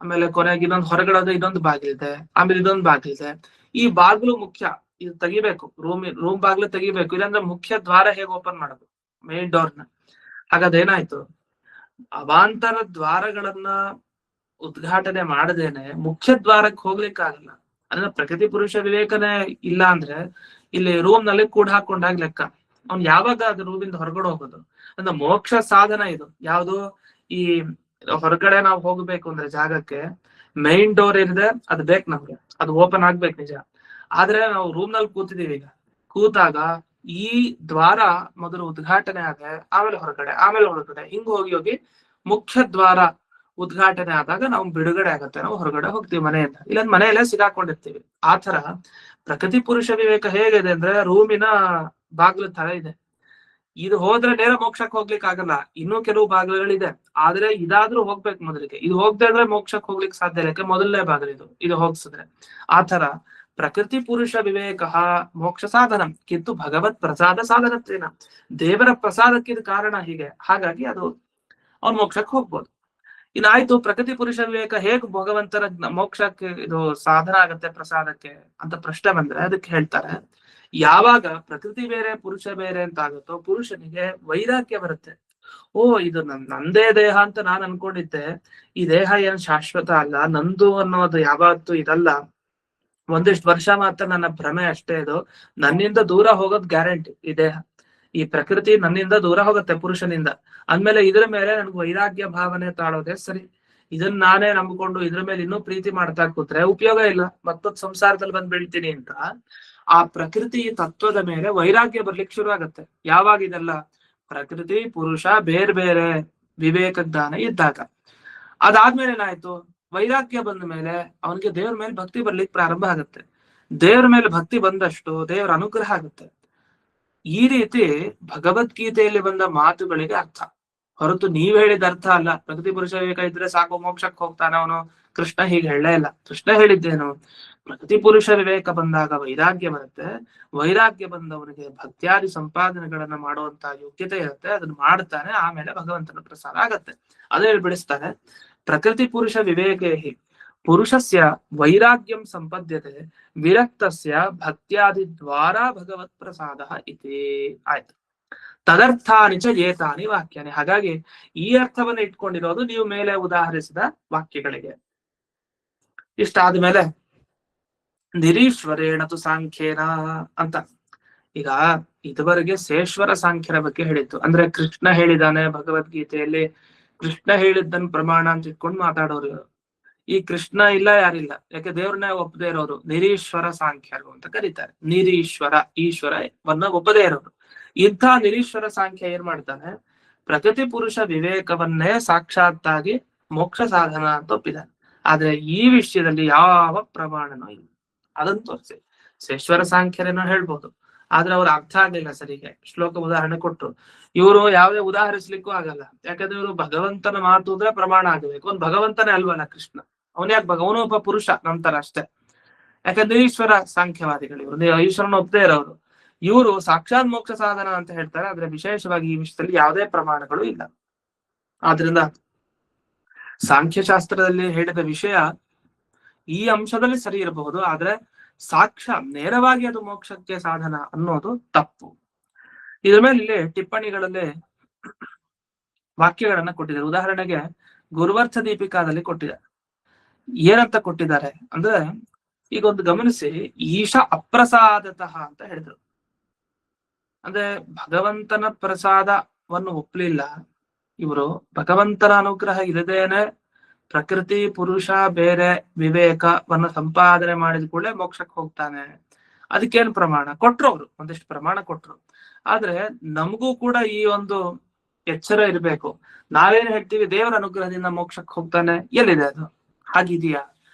ಆಮೇಲೆ ಕೊನೆಗೆ ಇನ್ನೊಂದು ಹೊರಗಡೆ ಇನ್ನೊಂದು ಬಾಗಿಲಿದೆ, ಆಮೇಲೆ ಇದೊಂದು ಬಾಗಿಲಿದೆ. ಈ ಬಾಗಿಲು ಮುಖ್ಯ, ಇದು ತೆಗಿಬೇಕು, ರೂಮ್ ಬಾಗಿಲು ತೆಗಿಬೇಕು, ಇಲ್ಲಾಂದ್ರೆ ಮುಖ್ಯ ದ್ವಾರ ಹೇಗೆ ಓಪನ್ ಮಾಡೋದು? ಮೇನ್ ಡೋರ್ನ. ಹಾಗಾದೇನಾಯ್ತು? ಅವಾಂತರ ದ್ವಾರಗಳನ್ನ ಉದ್ಘಾಟನೆ ಮಾಡದೇನೆ ಮುಖ್ಯ ದ್ವಾರಕ್ಕೆ ಹೋಗ್ಲಿಕ್ಕಾಗಲ್ಲ. ಅಂದ್ರೆ ಪ್ರಕೃತಿ ಪುರುಷ ವಿವೇಕನೇ ಇಲ್ಲ ಅಂದ್ರೆ ಇಲ್ಲಿ ರೂಮ್ ನಲ್ಲಿ ಕೂಡ ಹಾಕೊಂಡಾಗ ಲೆಕ್ಕ. ಅವ್ನ್ ಯಾವಾಗ ಅದು ರೂಮಿಂದ ಹೊರಗಡೆ ಹೋಗೋದು? ಅಂದ್ರೆ ಮೋಕ್ಷ ಸಾಧನ ಇದು ಯಾವುದು? ಈ ಹೊರಗಡೆ ನಾವು ಹೋಗ್ಬೇಕು ಅಂದ್ರೆ ಜಾಗಕ್ಕೆ ಮೈನ್ ಡೋರ್ ಏನಿದೆ ಅದು ಬೇಕು ನಮ್ಗೆ, ಅದು ಓಪನ್ ಆಗ್ಬೇಕು ನಿಜ. ಆದ್ರೆ ನಾವು ರೂಮ್ ನಲ್ಲಿ ಕೂತಿದೀವಿ, ಈಗ ಕೂತಾಗ ಈ ದ್ವಾರ ಮೊದಲು ಉದ್ಘಾಟನೆ ಆದ್ರೆ ಆಮೇಲೆ ಹೊರಗಡೆ, ಆಮೇಲೆ ಹೊರಗಡೆ, ಹಿಂಗ್ ಹೋಗಿ ಹೋಗಿ ಮುಖ್ಯ ದ್ವಾರ ಉದ್ಘಾಟನೆ ಆದಾಗ ನಾವು ಬಿಡುಗಡೆ ಆಗತ್ತೆ, ನಾವು ಹೊರಗಡೆ ಹೋಗ್ತೀವಿ ಮನೆಯಿಂದ. ಇಲ್ಲ ಮನೆಯಲ್ಲೇ ಸಿಗಾಕೊಂಡಿರ್ತೀವಿ. ಆ ತರ ಪ್ರಕೃತಿ ಪುರುಷ ವಿವೇಕ ಹೇಗಿದೆ ಅಂದ್ರೆ ರೂಮಿನ ಬಾಗ್ಲು ತರ ಇದೆ. ಇದು ಹೋದ್ರೆ ನೇರ ಮೋಕ್ಷಕ್ಕೆ ಹೋಗ್ಲಿಕ್ಕೆ ಆಗಲ್ಲ, ಇನ್ನೂ ಕೆಲವು ಬಾಗಿಲುಗಳಿದೆ. ಆದ್ರೆ ಇದಾದ್ರೂ ಹೋಗ್ಬೇಕು ಮೊದಲಿಗೆ. ಇದು ಹೋಗದೆ ಅಂದ್ರೆ ಮೋಕ್ಷಕ್ಕೆ ಹೋಗ್ಲಿಕ್ಕೆ ಸಾಧ್ಯ ಇಲ್ಲ, ಯಾಕೆ ಮೊದಲನೇ ಬಾಗಿಲು ಇದು ಹೋಗ್ಸಿದ್ರೆ. ಆ ತರ ಪ್ರಕೃತಿ ಪುರುಷ ವಿವೇಕ ಮೋಕ್ಷ ಸಾಧನ ಕಿಂತು ಭಗವತ್ ಪ್ರಸಾದ ಸಾಧನತ್ವೇನ, ದೇವರ ಪ್ರಸಾದಕ್ಕೆ ಇದು ಕಾರಣ ಹೀಗೆ. ಹಾಗಾಗಿ ಅದು ಅವ್ನು ಮೋಕ್ಷಕ್ಕೆ ಹೋಗ್ಬೋದು. ಇನ್ನಾಯ್ತು, ಪ್ರಕೃತಿ ಪುರುಷ ವಿವೇಕ ಹೇಗ್ ಭಗವಂತನ ಮೋಕ್ಷಕ್ಕೆ ಇದು ಸಾಧನ ಆಗತ್ತೆ ಪ್ರಸಾದಕ್ಕೆ ಅಂತ ಪ್ರಶ್ನೆ ಬಂದ್ರೆ ಅದಕ್ಕೆ ಹೇಳ್ತಾರೆ, ಯಾವಾಗ ಪ್ರಕೃತಿ ಬೇರೆ ಪುರುಷ ಬೇರೆ ಅಂತ ಆಗುತ್ತೋ ಪುರುಷನಿಗೆ ವೈರಾಗ್ಯ ಬರುತ್ತೆ. ಓ, ಇದು ನಂದೇ ದೇಹ ಅಂತ ನಾನ್ ಅನ್ಕೊಂಡಿದ್ದೆ, ಈ ದೇಹ ಏನ್ ಶಾಶ್ವತ ಅಲ್ಲ, ನಂದು ಅನ್ನೋದು ಯಾವತ್ತೂ ಇದಲ್ಲ, ಒಂದಿಷ್ಟು ವರ್ಷ ಮಾತ್ರ ನನ್ನ ಭ್ರಮೆ ಅಷ್ಟೇ, ಇದು ನನ್ನಿಂದ ದೂರ ಹೋಗೋದ್ ಗ್ಯಾರಂಟಿ. ಈ ದೇಹ, ಈ ಪ್ರಕೃತಿ ನನ್ನಿಂದ ದೂರ ಹೋಗುತ್ತೆ ಪುರುಷನಿಂದ ಅಂದ್ಮೇಲೆ ಇದ್ರ ಮೇಲೆ ನನ್ಗೆ ವೈರಾಗ್ಯ ಭಾವನೆ ತಾಳೋದೇ ಸರಿ. ಇದನ್ನ ನಾನೇ ನಂಬಿಕೊಂಡು ಇದ್ರ ಮೇಲೆ ಇನ್ನೂ ಪ್ರೀತಿ ಮಾಡ್ತಾ ಕೂತ್ರೆ ಉಪಯೋಗ ಇಲ್ಲ, ಮತ್ತೊಂದು ಸಂಸಾರದಲ್ಲಿ ಬಂದ್ ಬೀಳ್ತೀನಿ ಅಂತ ಆ ಪ್ರಕೃತಿ ತತ್ವದ ಮೇಲೆ ವೈರಾಗ್ಯ ಬರ್ಲಿಕ್ಕೆ ಶುರು ಆಗತ್ತೆ. ಯಾವಾಗ ಇದೆಲ್ಲ ಪ್ರಕೃತಿ ಪುರುಷ ಬೇರೆ ಬೇರೆ ವಿವೇಕ ಜ್ಞಾನ ಇದ್ದಾಗ. ಅದಾದ್ಮೇಲೆ ಏನಾಯ್ತು, ವೈರಾಗ್ಯ ಬಂದ ಮೇಲೆ ಅವನಿಗೆ ದೇವ್ರ ಮೇಲೆ ಭಕ್ತಿ ಬರ್ಲಿಕ್ಕೆ ಪ್ರಾರಂಭ ಆಗುತ್ತೆ. ದೇವ್ರ ಮೇಲೆ ಭಕ್ತಿ ಬಂದಷ್ಟು ದೇವರ ಅನುಗ್ರಹ ಆಗುತ್ತೆ. ಈ ರೀತಿ ಭಗವದ್ಗೀತೆಯಲ್ಲಿ ಬಂದ ಮಾತುಗಳಿಗೆ ಅರ್ಥ, ಹೊರತು ನೀವ್ ಹೇಳಿದ ಅರ್ಥ ಅಲ್ಲ. ಪ್ರಕೃತಿ ಪುರುಷ ವಿವೇಕ ಇದ್ರೆ ಸಾಕು ಮೋಕ್ಷಕ್ಕೆ ಹೋಗ್ತಾನೆ ಅವನು, ಕೃಷ್ಣ ಹೀಗೆ ಹೇಳಲೇ ಇಲ್ಲ. ಕೃಷ್ಣ ಹೇಳಿದ್ದೇನು, ಪ್ರಕೃತಿ ಪುರುಷ ವಿವೇಕ ಬಂದಾಗ ವೈರಾಗ್ಯ ಬರುತ್ತೆ, ವೈರಾಗ್ಯ ಬಂದವನಿಗೆ ಭಕ್ತ್ಯಾದಿ ಸಂಪಾದನೆಗಳನ್ನ ಮಾಡುವಂತ ಯೋಗ್ಯತೆ ಇರುತ್ತೆ, ಅದನ್ನ ಮಾಡ್ತಾನೆ, ಆಮೇಲೆ ಭಗವಂತನ ಪ್ರಸಾದ ಆಗತ್ತೆ. ಅದೇ ಬಿಡಿಸ್ತಾನೆ. ಪ್ರಕೃತಿ ಪುರುಷ ವಿವೇಕೆ ಪುರುಷಸ್ಯ ವೈರಾಗ್ಯಂ ಸಂಪದ್ಯತೆ ವಿರಕ್ತಸ್ಯ ಭಕ್ತ್ಯಾದಿ ದ್ವಾರ ಭಗವತ್ ಪ್ರಸಾದ ಇತಿ. ಆಯ್ತು, ತದರ್ಥಾನಿ ಚ ಏತಾನಿ ವಾಕ್ಯಾನಿ. ಹಾಗಾಗಿ ಈ ಅರ್ಥವನ್ನ ಇಟ್ಕೊಂಡಿರೋದು ನೀವು ಮೇಲೆ ಉದಾಹರಿಸಿದ ವಾಕ್ಯಗಳಿಗೆ. ಇಷ್ಟಾದ್ಮೇಲೆ ನಿರೀಶ್ವರೇಣತು ಸಾಂಖ್ಯೇನ ಅಂತ. ಈಗ ಇದುವರೆಗೆ ಸೇಶ್ವರ ಸಾಂಖ್ಯರ ಬಗ್ಗೆ ಹೇಳಿತ್ತು. ಅಂದ್ರೆ ಕೃಷ್ಣ ಹೇಳಿದಾನೆ ಭಗವದ್ಗೀತೆಯಲ್ಲಿ, ಕೃಷ್ಣ ಹೇಳಿದ್ದನ್ ಪ್ರಮಾಣ ಅಂತ ಇಟ್ಕೊಂಡು ಮಾತಾಡೋರು. ಈ ಕೃಷ್ಣ ಇಲ್ಲ ಯಾರಿಲ್ಲ, ಯಾಕೆ ದೇವ್ರನ್ನ ಒಪ್ಪದೇ ಇರೋರು ನಿರೀಶ್ವರ ಸಾಂಖ್ಯರು ಅಂತ ಕರೀತಾರೆ. ನಿರೀಶ್ವರ, ಈಶ್ವರವನ್ನ ಒಪ್ಪದೇ ಇರೋರು. ಇಂಥ ನಿರೀಶ್ವರ ಸಾಂಖ್ಯ ಏನ್ ಮಾಡ್ತಾನೆ, ಪ್ರಕೃತಿ ಪುರುಷ ವಿವೇಕವನ್ನೇ ಸಾಕ್ಷಾತ್ತಾಗಿ ಮೋಕ್ಷ ಸಾಧನ ಅಂತ ಒಪ್ಪಿದ್ದಾನೆ. ಆದ್ರೆ ಈ ವಿಷಯದಲ್ಲಿ ಯಾವ ಪ್ರಮಾಣನೂ ಇಲ್ಲ, ಅದನ್ನು ತೋರಿಸಿ. ಸೇಶ್ವರ ಸಾಂಖ್ಯರೇನೋ ಹೇಳ್ಬೋದು, ಆದ್ರೆ ಅವ್ರು ಅರ್ಥ ಆಗ್ಲಿಲ್ಲ ಸರಿಗೆ. ಶ್ಲೋಕ ಉದಾಹರಣೆ ಕೊಟ್ರು, ಇವರು ಯಾವುದೇ ಉದಾಹರಿಸ್ಲಿಕ್ಕೂ ಆಗಲ್ಲ. ಯಾಕಂದ್ರೆ ಇವರು ಭಗವಂತನ ಮಾತು ಅಂದ್ರೆ ಪ್ರಮಾಣ ಆಗಬೇಕು. ಅವ್ನು ಭಗವಂತನೇ ಅಲ್ವಲ್ಲ ಕೃಷ್ಣ, ಅವನ್ಯಾಕ್ ಅವನು ಒಬ್ಬ ಪುರುಷ ನಂತರ ಅಷ್ಟೇ. ಯಾಕಂದ್ರೆ ಈಶ್ವರ ಸಾಂಖ್ಯವಾದಿಗಳು ಇವರು, ಈಶ್ವರನ ಒಪ್ಪದೇ ಇರೋರು. ಇವರು ಸಾಕ್ಷಾತ್ ಮೋಕ್ಷ ಸಾಧನ ಅಂತ ಹೇಳ್ತಾರೆ. ಆದ್ರೆ ವಿಶೇಷವಾಗಿ ಈ ವಿಷಯದಲ್ಲಿ ಯಾವುದೇ ಪ್ರಮಾಣಗಳು ಇಲ್ಲ. ಆದ್ರಿಂದ ಸಾಂಖ್ಯಶಾಸ್ತ್ರದಲ್ಲಿ ಹೇಳಿದ ವಿಷಯ ಈ ಅಂಶದಲ್ಲಿ ಸರಿ ಇರಬಹುದು, ಆದ್ರೆ ನೇರವಾಗಿ ಅದು ಮೋಕ್ಷಕ್ಕೆ ಸಾಧನ ಅನ್ನೋದು ತಪ್ಪು. ಇದ್ರ ಮೇಲೆ ಇಲ್ಲಿ ಟಿಪ್ಪಣಿಗಳಲ್ಲಿ ವಾಕ್ಯಗಳನ್ನ ಕೊಟ್ಟಿದ್ದಾರೆ. ಉದಾಹರಣೆಗೆ ಗುರುವರ್ಥ ದೀಪಿಕಾದಲ್ಲಿ ಕೊಟ್ಟಿದ್ದಾರೆ. ಏನಂತ ಕೊಟ್ಟಿದ್ದಾರೆ ಅಂದ್ರೆ, ಈಗ ಒಂದು ಗಮನಿಸಿ, ಈಶ ಅಪ್ರಸಾದತಃ ಅಂತ ಹೇಳಿದ್ರು. ಅಂದ್ರೆ ಭಗವಂತನ ಪ್ರಸಾದವನ್ನು ಒಪ್ಲಿಲ್ಲ ಇವರು. ಭಗವಂತನ ಅನುಗ್ರಹ ಇರದೇನೆ ಪ್ರಕೃತಿ ಪುರುಷ ಬೇರೆ ವಿವೇಕವನ್ನು ಸಂಪಾದನೆ ಮಾಡಿದ ಕೂಡಲೇ ಮೋಕ್ಷಕ್ಕೆ ಹೋಗ್ತಾನೆ. ಅದಕ್ಕೇನು ಪ್ರಮಾಣ ಕೊಟ್ರು, ಅವರು ಒಂದಿಷ್ಟು ಪ್ರಮಾಣ ಕೊಟ್ರು. ಆದ್ರೆ ನಮಗೂ ಕೂಡ ಈ ಒಂದು ಎಚ್ಚರ ಇರಬೇಕು. ನಾವೇನ್ ಹೇಳ್ತೀವಿ, ದೇವರ ಅನುಗ್ರಹದಿಂದ ಮೋಕ್ಷಕ್ಕೆ ಹೋಗ್ತಾನೆ, ಎಲ್ಲಿದೆ ಅದು? ಹಾಗಿದೆಯಾ?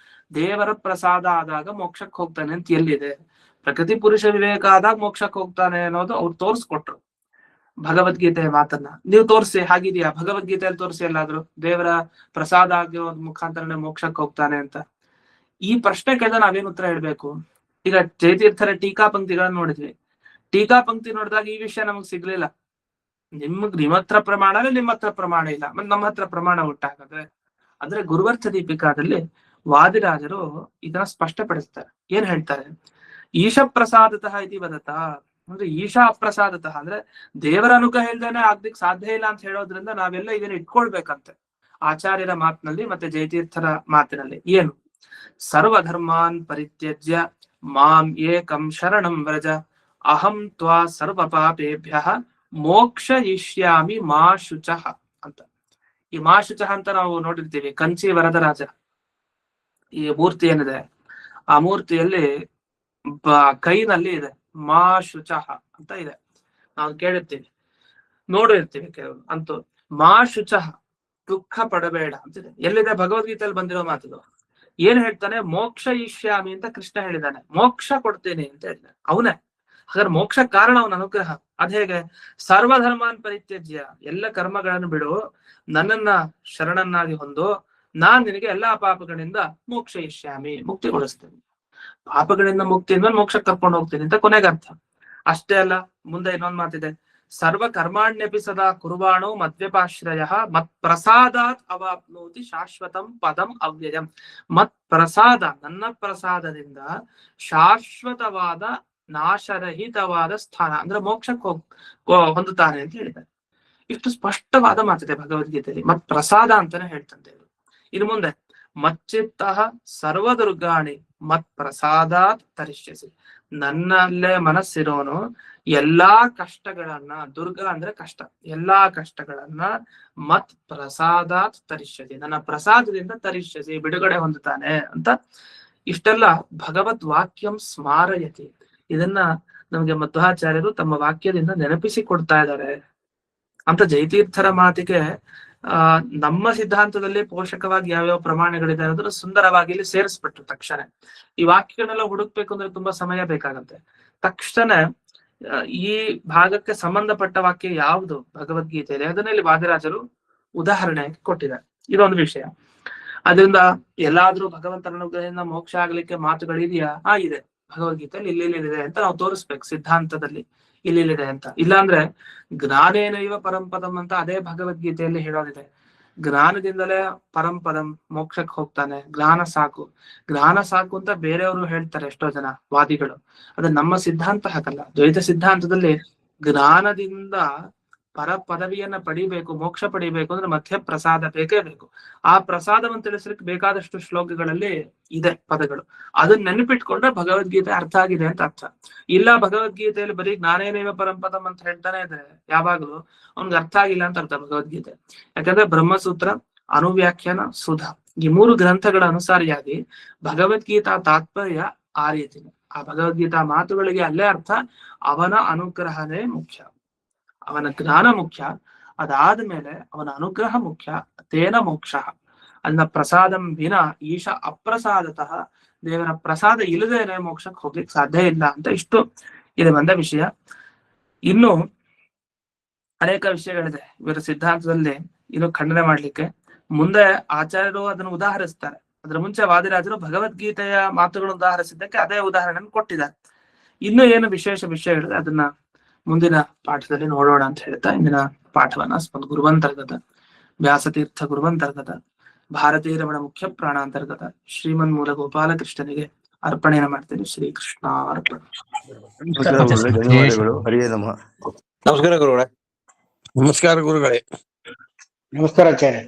ದೇವರ ಪ್ರಸಾದ ಆದಾಗ ಮೋಕ್ಷಕ್ಕೆ ಹೋಗ್ತಾನೆ ಅಂತ ಎಲ್ಲಿದೆ? ಪ್ರಕೃತಿ ಪುರುಷ ವಿವೇಕ ಆದಾಗ ಮೋಕ್ಷಕ್ಕೆ ಹೋಗ್ತಾನೆ ಅನ್ನೋದು ಅವ್ರು ತೋರ್ಸ್ಕೊಟ್ರು. ಭಗವದ್ಗೀತೆಯ ಮಾತನ್ನ ನೀವು ತೋರಿಸಿ, ಹಾಗಿದೆಯಾ? ಭಗವದ್ಗೀತೆಯಲ್ಲಿ ತೋರಿಸಿ ಎಲ್ಲಾದ್ರು ದೇವರ ಪ್ರಸಾದ ಆಗಿರೋದ್ ಮುಖಾಂತರನೇ ಮೋಕ್ಷಕ್ಕೆ ಹೋಗ್ತಾನೆ ಅಂತ. ಈ ಪ್ರಶ್ನೆ ಕೇಳಿದ ನಾವೇನ್ ಉತ್ತರ ಹೇಳ್ಬೇಕು? ಈಗ ಜಯತೀರ್ಥರ ಟೀಕಾ ಪಂಕ್ತಿಗಳನ್ನ ನೋಡಿದ್ವಿ. ಟೀಕಾ ಪಂಕ್ತಿ ನೋಡಿದಾಗ ಈ ವಿಷಯ ನಮಗ್ ಸಿಗ್ಲಿಲ್ಲ. ನಿಮ್ಮ ಹತ್ರ ಪ್ರಮಾಣ ನಿಮ್ಮ ಹತ್ರ ಪ್ರಮಾಣ ಇಲ್ಲ, ಮತ್ತೆ ನಮ್ಮ ಹತ್ರ ಪ್ರಮಾಣ ಹುಟ್ಟಾಗದೆ. ಅಂದ್ರೆ ಗುರುವರ್ಥ ದೀಪಿಕಾದಲ್ಲಿ ವಾದಿರಾಜರು ಇದನ್ನ ಸ್ಪಷ್ಟಪಡಿಸ್ತಾರೆ. ಏನ್ ಹೇಳ್ತಾರೆ, ಈಶ ಪ್ರಸಾದತಃ ಇತಿ ವದತಾ. ಅಂದ್ರೆ ಈಶಾ ಅಪ್ರಸಾದತಃ ಅಂದ್ರೆ ದೇವರ ಅನುಗ್ರಹ ಇಲ್ದೇನೆ ಆಗ್ಲಿಕ್ಕೆ ಸಾಧ್ಯ ಇಲ್ಲ ಅಂತ ಹೇಳೋದ್ರಿಂದ ನಾವೆಲ್ಲ ಇದನ್ನ ಇಟ್ಕೊಳ್ಬೇಕಂತೆ ಆಚಾರ್ಯರ ಮಾತಿನಲ್ಲಿ ಮತ್ತೆ ಜಯತೀರ್ಥರ ಮಾತಿನಲ್ಲಿ. ಏನು ಸರ್ವಧರ್ಮಾನ್ ಪರಿತ್ಯಜ್ಯ ಮಾಂ ಏಕಂ ಶರಣಂ ವ್ರಜ ಅಹಂ ತ್ವಾ ಸರ್ವ ಪಾಪೇಭ್ಯಃ ಮೋಕ್ಷಯಿಷ್ಯಾಮಿ ಮಾ ಶುಚಃ ಅಂತ. ಈ ಮಾ ಶುಚಃ ಅಂತ ನಾವು ನೋಡಿರ್ತೀವಿ. ಕಂಚಿ ವರದರಾಜ ಈ ಮೂರ್ತಿ ಏನಿದೆ, ಆ ಮೂರ್ತಿಯಲ್ಲಿ ಕೈನಲ್ಲಿ ಇದೆ ಮಾ ಶುಚಃ ಅಂತ ಇದೆ. ನಾವು ಕೇಳಿರ್ತೀವಿ, ನೋಡಿರ್ತೀವಿ ಕೆಲವು ಅಂತೂ. ಮಾ ಶುಚಃ, ದುಃಖ ಪಡಬೇಡ ಅಂತಿದೆ. ಎಲ್ಲಿದೆ? ಭಗವದ್ಗೀತೆಯಲ್ಲಿ ಬಂದಿರೋ ಮಾತುದು. ಏನ್ ಹೇಳ್ತಾನೆ? ಮೋಕ್ಷ ಇಷ್ಯಾಮಿ ಅಂತ ಕೃಷ್ಣ ಹೇಳಿದಾನೆ. ಮೋಕ್ಷ ಕೊಡ್ತೇನೆ ಅಂತ ಹೇಳಿದಾನೆ. ಅವನೇ. ಹಾಗಾದ್ರೆ ಮೋಕ್ಷ ಕಾರಣ ಅವನ ಅನುಗ್ರಹ. ಅದ್ ಹೇಗೆ? ಸರ್ವಧರ್ಮಾನ್ ಪರಿತ್ಯಜ್ಯ, ಎಲ್ಲ ಕರ್ಮಗಳನ್ನು ಬಿಡು, ನನ್ನನ್ನ ಶರಣನ್ನಾಗಿ ಹೊಂದು, ನಾನ್ ನಿನಗೆ ಎಲ್ಲಾ ಪಾಪಗಳಿಂದ ಮೋಕ್ಷ ಇಷ್ಯಾಮಿ, ಮುಕ್ತಿಗೊಳಿಸ್ತೇನೆ. ಪಾಪಗಳಿಂದ ಮುಕ್ತಿ ಅಂದ್ರೆ ಮೋಕ್ಷ ಕರ್ಕೊಂಡು ಹೋಗ್ತೀನಿ ಅಂತ ಕೊನೆಗೆ ಅರ್ಥ. ಅಷ್ಟೇ ಅಲ್ಲ, ಮುಂದೆ ಇನ್ನೊಂದ್ ಮಾತಿದೆ. ಸರ್ವ ಕರ್ಮಾಣ್ಯಪಿ ಸದಾ ಕುರ್ವಾಣೋ ಮದ್ವ್ಯಪಾಶ್ರಯ ಮತ್ ಪ್ರಸಾದಾತ್ ಅವಾಪ್ನೋತಿ ಶಾಶ್ವತಂ ಪದಂ ಅವ್ಯಯಂ. ಮತ್ ಪ್ರಸಾದ, ನನ್ನ ಪ್ರಸಾದದಿಂದ ಶಾಶ್ವತವಾದ ನಾಶರಹಿತವಾದ ಸ್ಥಾನ ಅಂದ್ರೆ ಮೋಕ್ಷಕ್ಕೆ ಹೊಂದುತ್ತಾನೆ ಅಂತ ಹೇಳಿದ್ದಾರೆ. ಇಷ್ಟು ಸ್ಪಷ್ಟವಾದ ಮಾತಿದೆ ಭಗವದ್ಗೀತೆಯಲ್ಲಿ. ಮತ್ ಪ್ರಸಾದ ಅಂತಾನೆ ಹೇಳ್ತಂತೆ. ಇನ್ನು ಮುಂದೆ ಮಚ್ಚಿತ್ತಃ ಸರ್ವದುರ್ಗಾಣಿ ಮತ್ ಪ್ರಸಾದಾತ್ ತರಿಷ್ಯಸಿ. ನನ್ನಲ್ಲೇ ಮನಸ್ಸಿರೋನು ಎಲ್ಲಾ ಕಷ್ಟಗಳನ್ನ, ದುರ್ಗ ಅಂದ್ರೆ ಕಷ್ಟ, ಎಲ್ಲಾ ಕಷ್ಟಗಳನ್ನ ಮತ್ ಪ್ರಸಾದಾತ್ ತರಿಷ್ಯಸಿ, ನನ್ನ ಪ್ರಸಾದದಿಂದ ತರಿಷ್ಯಸಿ, ಬಿಡುಗಡೆ ಹೊಂದುತ್ತಾನೆ ಅಂತ. ಇಷ್ಟೆಲ್ಲ ಭಗವದ್ ವಾಕ್ಯಂ ಸ್ಮಾರಯತಿ. ಇದನ್ನ ನಮ್ಗೆ ಮಧ್ವಾಚಾರ್ಯರು ತಮ್ಮ ವಾಕ್ಯದಿಂದ ನೆನಪಿಸಿ ಕೊಡ್ತಾ ಇದ್ದಾರೆ ಅಂತ. ಜಯತೀರ್ಥರ ಮಾತಿಗೆ ನಮ್ಮ ಸಿದ್ಧಾಂತದಲ್ಲಿ ಪೋಷಕವಾಗಿ ಯಾವ್ಯಾವ ಪ್ರಮಾಣಗಳಿದೆ ಅನ್ನೋದ್ರ ಸುಂದರವಾಗಿ ಇಲ್ಲಿ ಸೇರಿಸ್ಬಿಟ್ರು ತಕ್ಷಣ. ಈ ವಾಕ್ಯಗಳನ್ನೆಲ್ಲ ಹುಡುಕ್ಬೇಕು ಅಂದ್ರೆ ತುಂಬಾ ಸಮಯ ಬೇಕಾಗತ್ತೆ. ತಕ್ಷಣ ಈ ಭಾಗಕ್ಕೆ ಸಂಬಂಧಪಟ್ಟ ವಾಕ್ಯ ಯಾವುದು ಭಗವದ್ಗೀತೆಯಲ್ಲಿ ಅದನ್ನ ಇಲ್ಲಿ ವಾದಿರಾಜರು ಉದಾಹರಣೆ ಕೊಟ್ಟಿದ್ದಾರೆ. ಇದೊಂದು ವಿಷಯ. ಅದರಿಂದ ಎಲ್ಲಾದ್ರೂ ಭಗವಂತನ ಅನುಗ್ರಹದಿಂದ ಮೋಕ್ಷ ಆಗ್ಲಿಕ್ಕೆ ಮಾತುಗಳಿದೆಯಾ? ಇದೆ, ಭಗವದ್ಗೀತೆಯಲ್ಲಿ ಇಲ್ಲಿದೆ ಅಂತ ನಾವು ತೋರಿಸ್ಬೇಕು. ಸಿದ್ಧಾಂತದಲ್ಲಿ ಇಲ್ಲಿದೆ ಅಂತ. ಇಲ್ಲಾಂದ್ರೆ ಜ್ಞಾನೇನೈವ ಪರಂಪದಂ ಅಂತ ಅದೇ ಭಗವದ್ಗೀತೆಯಲ್ಲಿ ಹೇಳೋದಿದೆ. ಜ್ಞಾನದಿಂದಲೇ ಪರಂಪದಂ, ಮೋಕ್ಷಕ್ಕೆ ಹೋಗ್ತಾನೆ, ಜ್ಞಾನ ಸಾಕು, ಜ್ಞಾನ ಸಾಕು ಅಂತ ಬೇರೆಯವರು ಹೇಳ್ತಾರೆ ಎಷ್ಟೋ ಜನ ವಾದಿಗಳು. ಅದು ನಮ್ಮ ಸಿದ್ಧಾಂತ ಹಾಕಲ್ಲ. ದ್ವೈತ ಸಿದ್ಧಾಂತದಲ್ಲಿ ಜ್ಞಾನದಿಂದ ಪರ ಪದವಿಯನ್ನ ಪಡಿಬೇಕು, ಮೋಕ್ಷ ಪಡಿಬೇಕು ಅಂದ್ರೆ ಮಧ್ಯ ಪ್ರಸಾದ ಬೇಕೇ ಬೇಕು. ಆ ಪ್ರಸಾದವನ್ನು ತಿಳಿಸ್ಲಿಕ್ಕೆ ಬೇಕಾದಷ್ಟು ಶ್ಲೋಕಗಳಲ್ಲಿ ಇದೆ ಪದಗಳು. ಅದನ್ನ ನೆನಪಿಟ್ಕೊಂಡ್ರೆ ಭಗವದ್ಗೀತೆ ಅರ್ಥ ಆಗಿದೆ ಅಂತ ಅರ್ಥ. ಇಲ್ಲ ಭಗವದ್ಗೀತೆಯಲ್ಲಿ ಬರೀ ಜ್ಞಾನೇನೈವ ಪರಂಪದಂ ಅಂತ ಹೇಳ್ತಾನೆ ಇದ್ರೆ ಯಾವಾಗ್ಲೂ ಅವ್ನಿಗೆ ಅರ್ಥ ಆಗಿಲ್ಲ ಅಂತ ಅರ್ಥ ಭಗವದ್ಗೀತೆ. ಯಾಕಂದ್ರೆ ಬ್ರಹ್ಮಸೂತ್ರ, ಅನುವ್ಯಾಖ್ಯಾನ, ಸುಧಾ ಈ 3 ಗ್ರಂಥಗಳ ಅನುಸಾರಿಯಾಗಿ ಭಗವದ್ಗೀತಾ ತಾತ್ಪರ್ಯ ಆ ರೀತಿನೇ. ಆ ಭಗವದ್ಗೀತಾ ಮಾತುಗಳಿಗೆ ಅಲ್ಲೇ ಅರ್ಥ. ಅವನ ಅನುಗ್ರಹನೇ ಮುಖ್ಯ, ಅವನ ಜ್ಞಾನ ಮುಖ್ಯ, ಅದಾದ್ಮೇಲೆ ಅವನ ಅನುಗ್ರಹ ಮುಖ್ಯ. ತೇನ ಮೋಕ್ಷ ಅನ್ನ ಪ್ರಸಾದಂ ವಿನ ಈಶ ಅಪ್ರಸಾದತಃ. ದೇವರ ಪ್ರಸಾದ ಇಲ್ಲದೇನೆ ಮೋಕ್ಷಕ್ಕೆ ಹೋಗ್ಲಿಕ್ಕೆ ಸಾಧ್ಯ ಇಲ್ಲ ಅಂತ. ಇಷ್ಟು ಇದು ಬಂದ ವಿಷಯ. ಇನ್ನು ಅನೇಕ ವಿಷಯಗಳಿದೆ ಇವರ ಸಿದ್ಧಾಂತದಲ್ಲಿ ಇನ್ನು ಖಂಡನೆ ಮಾಡ್ಲಿಕ್ಕೆ. ಮುಂದೆ ಆಚಾರ್ಯರು ಅದನ್ನು ಉದಾಹರಿಸ್ತಾರೆ. ಅದ್ರ ಮುಂಚೆ ವಾದಿರಾಜರು ಭಗವದ್ಗೀತೆಯ ಮಾತುಗಳನ್ನು ಉದಾಹರಿಸಿದ್ದಕ್ಕೆ ಅದೇ ಉದಾಹರಣೆ ಕೊಟ್ಟಿದ್ದಾರೆ. ಇನ್ನು ಏನು ವಿಶೇಷ ವಿಷಯಗಳಿದೆ ಅದನ್ನ ಮುಂದಿನ ಪಾಠದಲ್ಲಿ ನೋಡೋಣ ಅಂತ ಹೇಳ್ತಾ ಇಂದಿನ ಪಾಠವನ್ನ ಸ್ಪಂದ ಗುರುವಂತರ್ಗತ ವ್ಯಾಸತೀರ್ಥ ಗುರುವಂತರ್ಗತ ಭಾರತೀಯ ರಮಣ ಮುಖ್ಯ ಪ್ರಾಣಾಂತರ್ಗತ ಶ್ರೀಮನ್ ಮೂಲ ಗೋಪಾಲಕೃಷ್ಣನಿಗೆ ಅರ್ಪಣೆಯನ್ನು ಮಾಡ್ತೇನೆ. ಶ್ರೀಕೃಷ್ಣ ಅರ್ಪಣ. ಧನ್ಯವಾದಗಳು. ಹರಿಯೇ ನಮಃ. ನಮಸ್ಕಾರ ಗುರುಗಳೇ. ನಮಸ್ಕಾರ ಗುರುಗಳೇ. ನಮಸ್ಕಾರ ಆಚಾರ್ಯ.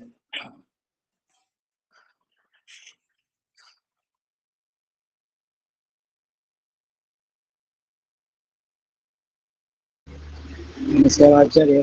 ನಮಸ್ಕಾರ ಆಚಾರ್ಯ.